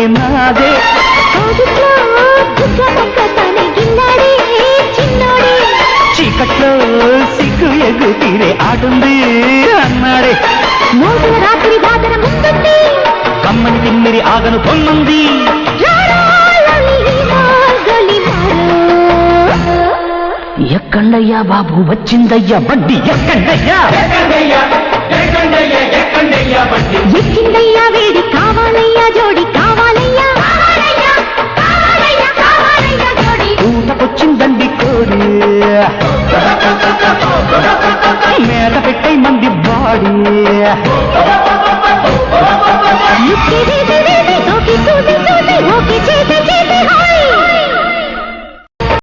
నాదే చీకట్లో సిగ్గు ఎగ్గు తీరే ఆడుంది అన్నాడే రాత్రి జాతర ముందుంది కమ్మని తిమ్మిరి ఆగను పొన్నుంది ఎక్కండయ్యా బాబు వచ్చిందయ్యా బండి ఎక్కండయ్యా ఎక్కిందయ్యా వేడి కావాలయ్యా జోడి కావాలయ్యా ఊటకొచ్చిందండి కోడి మేత పెట్టే మంది బాడీ